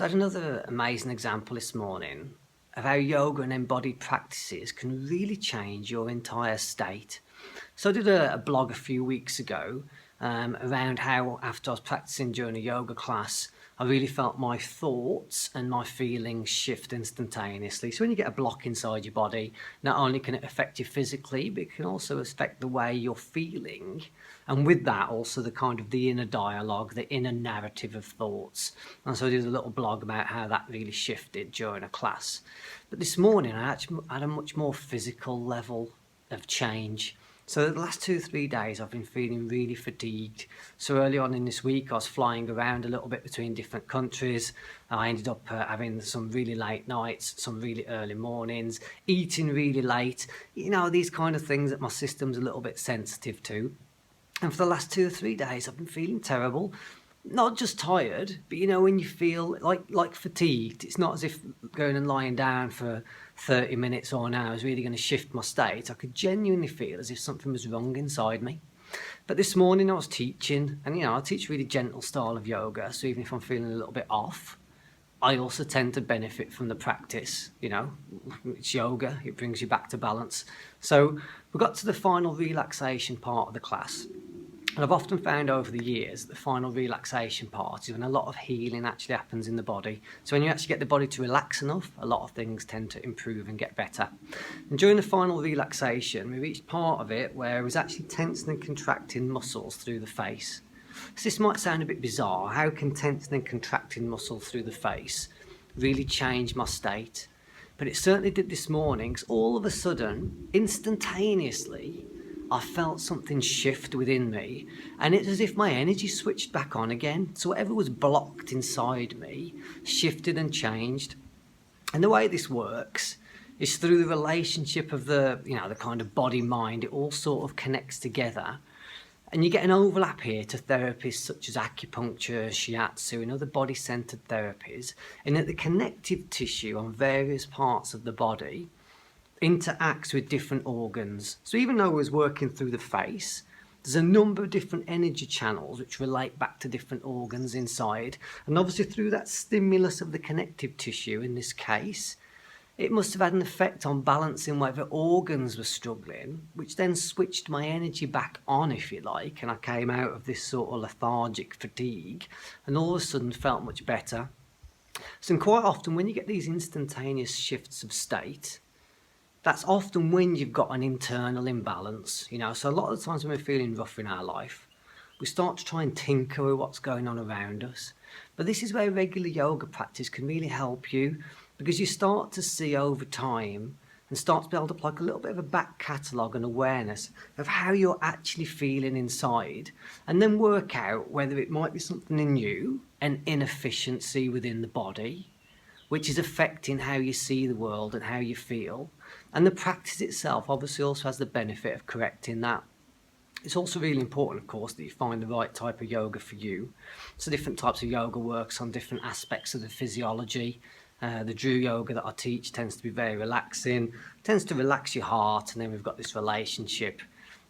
So I had another amazing example this morning of how yoga and embodied practices can really change your entire state. So I did a blog a few weeks ago around how after I was practicing during a yoga class, I really felt my thoughts and my feelings shift instantaneously. So when you get a block inside your body, not only can it affect you physically, but it can also affect the way you're feeling. And with that, also the inner dialogue, the inner narrative of thoughts. And so I did a little blog about how that really shifted during a class. But this morning, I actually had a much more physical level of change. So the last 2 or 3 days I've been feeling really fatigued. So early on in this week I was flying around a little bit between different countries. I ended up having some really late nights, some really early mornings, eating really late. You know, these kind of things that my system's a little bit sensitive to. And for the last 2 or 3 days I've been feeling terrible. Not just tired, but you know when you feel like fatigued. It's not as if going and lying down for 30 minutes or an hour is really going to shift my state. I could genuinely feel as if something was wrong inside me. But this morning I was teaching, and you know I teach really gentle style of yoga, so even if I'm feeling a little bit off, I also tend to benefit from the practice. You know, it's yoga, it brings you back to balance. So we got to the final relaxation part of the class. And I've often found over the years that the final relaxation part is when a lot of healing actually happens in the body. So when you actually get the body to relax enough, a lot of things tend to improve and get better. And during the final relaxation, we reached part of it where it was actually tensing and contracting muscles through the face. So this might sound a bit bizarre. How can tensing and contracting muscles through the face really change my state? But it certainly did this morning, 'cause all of a sudden, instantaneously, I felt something shift within me, and it's as if my energy switched back on again. So whatever was blocked inside me shifted and changed. And the way this works is through the relationship of the kind of body mind. It all sort of connects together. And you get an overlap here to therapies such as acupuncture, shiatsu, and other body-centered therapies, in that the connective tissue on various parts of the body interacts with different organs. So even though I was working through the face, there's a number of different energy channels which relate back to different organs inside. And obviously through that stimulus of the connective tissue in this case, it must have had an effect on balancing whatever organs were struggling, which then switched my energy back on, if you like, and I came out of this sort of lethargic fatigue and all of a sudden felt much better. So quite often when you get these instantaneous shifts of state, that's often when you've got an internal imbalance, you know. So a lot of the times when we're feeling rough in our life, we start to try and tinker with what's going on around us. But this is where regular yoga practice can really help you, because you start to see over time and start to build up like a little bit of a back catalogue and awareness of how you're actually feeling inside, and then work out whether it might be something in you, an inefficiency within the body, which is affecting how you see the world and how you feel. And the practice itself obviously also has the benefit of correcting that. It's also really important, of course, that you find the right type of yoga for you. So different types of yoga works on different aspects of the physiology. The Drew yoga that I teach tends to be very relaxing, tends to relax your heart, and then we've got this relationship,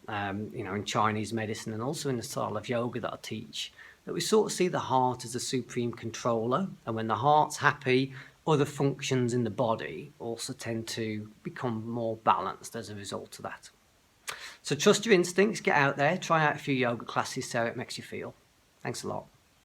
in Chinese medicine and also in the style of yoga that I teach, that we sort of see the heart as a supreme controller, and when the heart's happy, other functions in the body also tend to become more balanced as a result of that. So trust your instincts, get out there, try out a few yoga classes, see how it makes you feel. Thanks a lot.